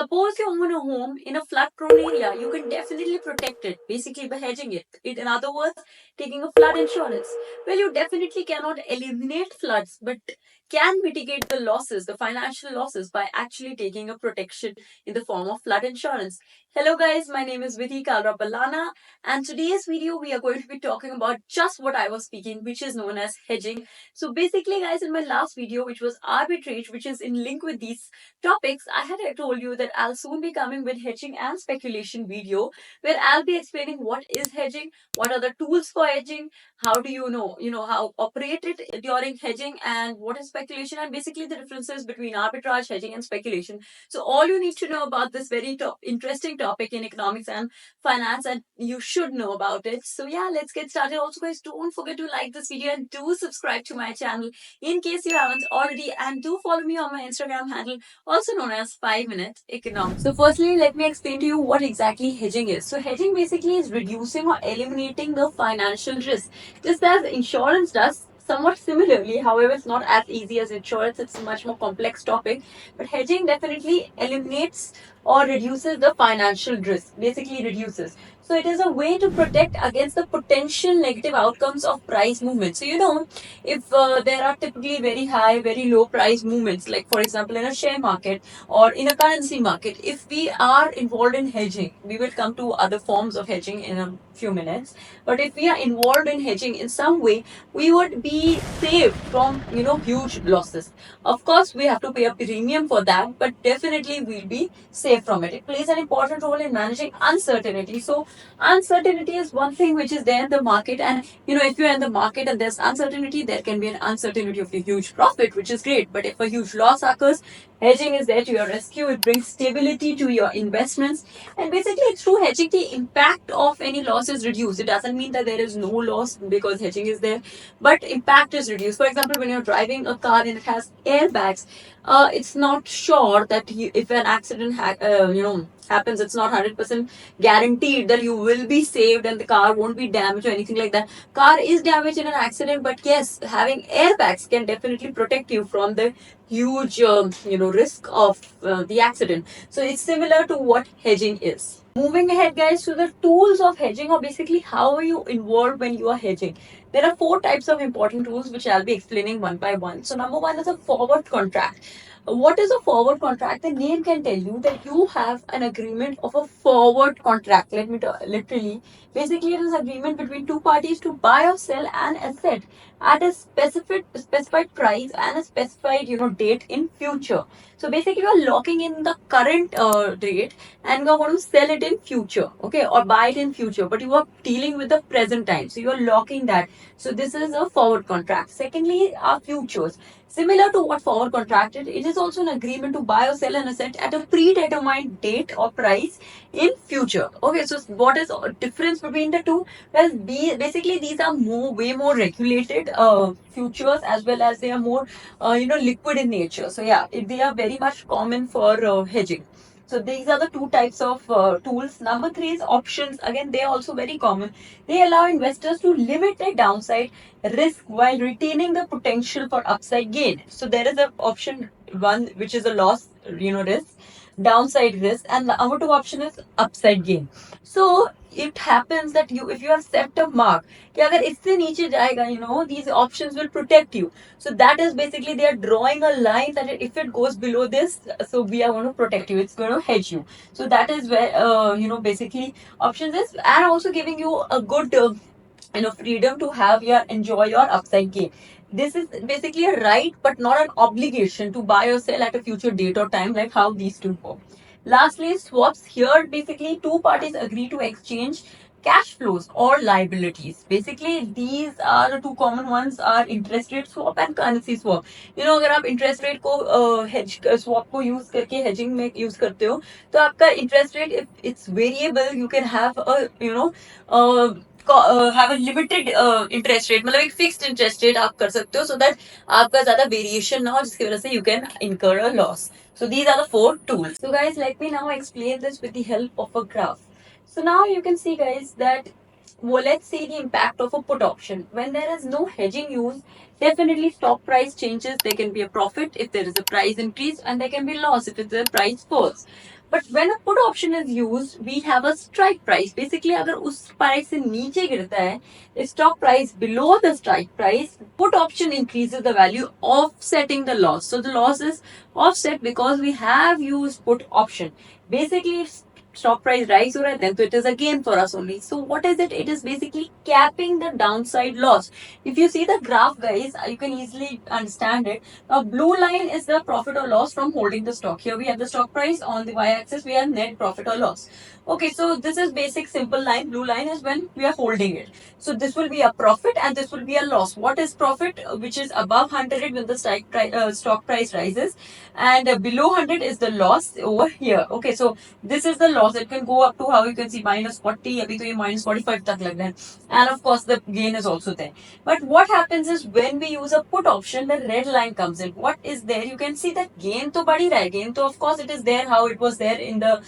Suppose you own a home in a flood prone area, you can definitely protect it, basically by hedging it. In other words, taking a flood insurance. Well, you definitely cannot eliminate floods, but can mitigate the losses, the financial losses, by actually taking a protection in the form of flood insurance. Hello, guys, my name is Vidhi Kalra Balana, and today's video we are going to be talking about just what I was speaking, which is known as hedging. So, basically, guys, in my last video, which was arbitrage, which is in link with these topics, I had told you that I'll soon be coming with hedging and speculation video where I'll be explaining what is hedging, what are the tools for hedging, how do how operate it during hedging, and what is speculation, and basically the differences between arbitrage, hedging, and speculation. So all you need to know about this very interesting topic in economics and finance, and you should know about it. So yeah, let's get started. Also, guys, don't forget to like this video and do subscribe to my channel in case you haven't already, and do follow me on my Instagram handle, also known as 5 Minute Economics. So, firstly, let me explain to you what exactly hedging is. So, hedging basically is reducing or eliminating the financial risk, just as insurance does. Somewhat similarly, however, it's not as easy as insurance, it's a much more complex topic. But hedging definitely eliminates or reduces the financial risk, basically reduces. So, it is a way to protect against the potential negative outcomes of price movement. So, if there are typically very high, very low price movements, like for example in a share market or in a currency market, if we are involved in hedging, we will come to other forms of hedging in a few minutes. But if we are involved in hedging in some way, we would be saved from huge losses. Of course, we have to pay a premium for that, but definitely we'll be safe from it. It plays an important role in managing uncertainty. So uncertainty is one thing which is there in the market, and if you're in the market and there's uncertainty, there can be an uncertainty of a huge profit, which is great. But if a huge loss occurs, hedging is there to your rescue. It brings stability to your investments, and basically through hedging, the impact of any loss is reduced. It doesn't mean that there is no loss because hedging is there, but impact is reduced. For example, when you're driving a car and it has airbags, it's not sure that if an accident happens, it's not 100% guaranteed that you will be saved and the car won't be damaged or anything like that. Car is damaged in an accident, but yes, having airbags can definitely protect you from the huge risk of the accident. So it's similar to what hedging is. Moving ahead, guys, to the tools of hedging, or basically how are you involved when you are hedging. There are four types of important tools which I'll be explaining one by one. So number one is a forward contract. What is a forward contract? The name can tell you that you have an agreement of a forward contract. Let me literally, basically, it is agreement between two parties to buy or sell an asset at a specified price and a specified date in future. So basically, you are locking in the current rate and you are going to sell it in future, okay, or buy it in future. But you are dealing with the present time, so you are locking that. So this is a forward contract. Secondly, are futures. Similar to what forward contract is, it is also an agreement to buy or sell an asset at a predetermined date or price in future. Okay, so what is the difference between the two? Well, basically these are way more regulated futures, as well as they are more liquid in nature. So yeah, they are very much common for hedging. So these are the two types of tools. Number three is options. Again, they are also very common. They allow investors to limit their downside risk while retaining the potential for upside gain. So there is a option one which is a loss, risk, downside risk, and the other two option is upside gain. So it happens that if you have set a mark कि अगर इससे नीचे जाएगा, these options will protect you. So that is basically they are drawing a line that if it goes below this, so we are going to protect you. It's going to hedge you. So that is where basically options is, and also giving you a good freedom to have your enjoy your upside gain. This is basically a right but not an obligation to buy or sell at a future date or time, like how these two work. Lastly, swaps. Here basically two parties agree to exchange cash flows or liabilities. Basically these are the two common ones are interest rate swap and currency swap. अगर आप interest rate को hedge swap को use करके hedging में use करते हो, तो आपका interest rate, if it's variable, you can have a have a limited interest rate, मतलब एक fixed interest rate आप कर सकते हो, so that आपका ज़्यादा variation ना हो जिसकी वजह से you can incur a loss. So these are the four tools. So guys, let me now explain this with the help of a graph. So now you can see, guys, that let's see the impact of a put option. When there is no hedging used, definitely stock price changes. There can be a profit if there is a price increase, and there can be loss if the price falls. But when a put option is used, we have a strike price. Basically, अगर उस price से नीचे गिरता है, the stock price below the strike price, put option increases the value, offsetting the loss. So the loss is offset because we have used put option. Basically, if stock price rise हो रहा है, then so it is a gain for us only. So what is it? It is basically capping the downside loss. If you see the graph, guys, you can easily understand it. Now, blue line is the profit or loss from holding the stock. Here we have the stock price. On the y-axis, we have net profit or loss. Okay, so this is basic simple line. Blue line is when we are holding it. So this will be a profit and this will be a loss. What is profit? Which is above 100 when the stock price rises, and below 100 is the loss over here. Okay, so this is the loss. It can go up to, how you can see, minus 40. अभी तो ये minus 45 तक लग रहा है. And of course, the gain is also there. But what happens is when we use a put option, the red line comes in. What is there? You can see that gain to बढ़ ही रहा है. Gain to of course it is there how it was there in the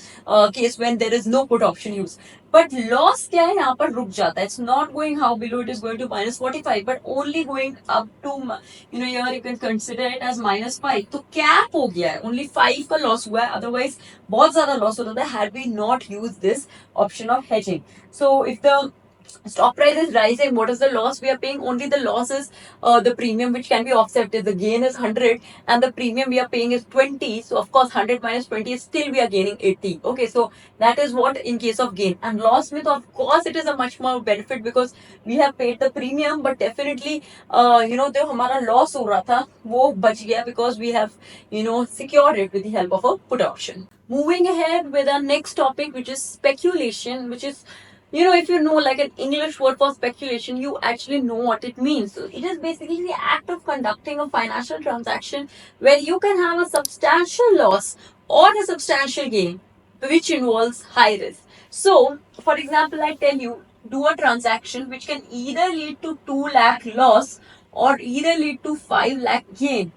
case when there is no put option use. But loss क्या है यहाँ पर रुक जाता है. It's not going how below, it is going to minus 45, but only going up to, here you can consider it as minus 5. तो cap हो गया है. Only 5 का loss हुआ है. Otherwise बहुत ज़्यादा loss होता था had we not used this option of hedging. So if the stock price is rising, what is the loss we are paying? Only the loss is the premium which can be offset. If the gain is 100 and the premium we are paying is 20, so of course 100 minus 20 is still we are gaining 80. Okay, so that is what in case of gain. And loss with, of course, it is a much more benefit because we have paid the premium, but definitely जो हमारा loss हो रहा था वो बच गया because we have secured it with the help of a put option. Moving ahead with our next topic, which is speculation, which is, if you know like an English word for speculation, you actually know what it means. So it is basically the act of conducting a financial transaction where you can have a substantial loss or a substantial gain, which involves high risk. So, for example, I tell you, do a transaction which can either lead to 2 lakh loss or either lead to 5 lakh gain.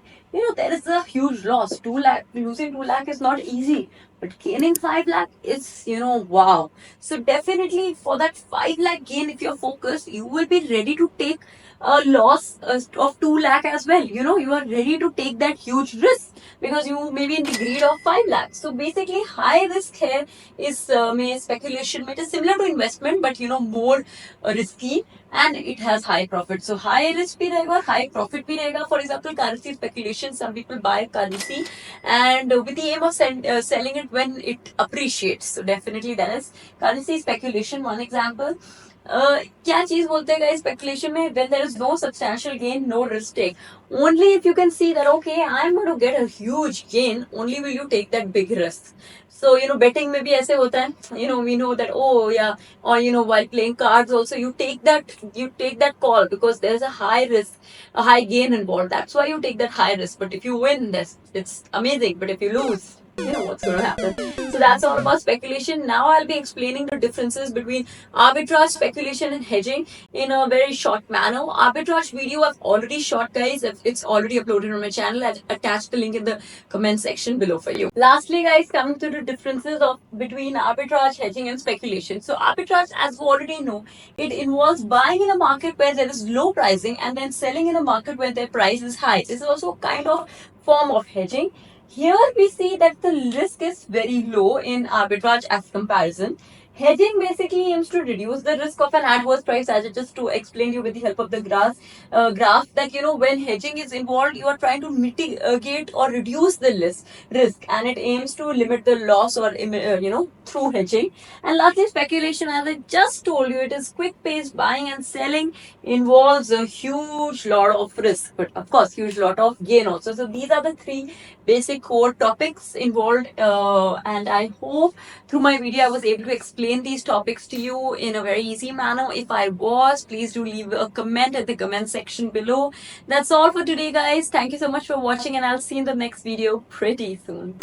There is a huge loss. 2 lakh, losing 2 lakh is not easy. But gaining 5 lakh is, wow. So definitely for that 5 lakh gain, if you're focused, you will be ready to take a loss of 2 lakh as well. You are ready to take that huge risk because you may be in the greed of 5 lakhs. So basically, high risk here is speculation. It is similar to investment, but more risky, and it has high profit. So high risk भी रहेगा, high profit भी रहेगा. For example, currency speculation. Some people buy currency and with the aim of selling it when it appreciates. So definitely that is currency speculation. One example. क्या चीज बोलते हैं guys speculation में, when there is no substantial gain, no risk take. Only if you can see that okay, I'm going to get a huge gain, only will you take that big risk. So betting में भी ऐसे होता है. We know that, oh yeah, or while playing cards also you take that call because there's a high risk, a high gain involved. That's why you take that high risk. But if you win, it's amazing. But if you lose, what's going to happen. So that's all about speculation. Now I'll be explaining the differences between arbitrage, speculation, and hedging in a very short manner. Arbitrage video I've already shot, guys. It's already uploaded on my channel. I'll attach the link in the comment section below for you. Lastly, guys, coming to the differences between arbitrage, hedging, and speculation. So arbitrage, as we already know, it involves buying in a market where there is low pricing and then selling in a market where their price is high. This is also kind of form of hedging. Here we see that the risk is very low in arbitrage as comparison. Hedging basically aims to reduce the risk of an adverse price, as I just to explain you with the help of the graph that when hedging is involved, you are trying to mitigate or reduce the risk, and it aims to limit the loss or through hedging. And lastly, speculation, as I just told you, it is quick paced buying and selling, involves a huge lot of risk, but of course huge lot of gain also. So these are the 3 basic core topics involved, and I hope through my video I was able to explain these topics to you in a very easy manner. If I was, please do leave a comment at the comment section below. That's all for today, guys. Thank you so much for watching, and I'll see you in the next video pretty soon.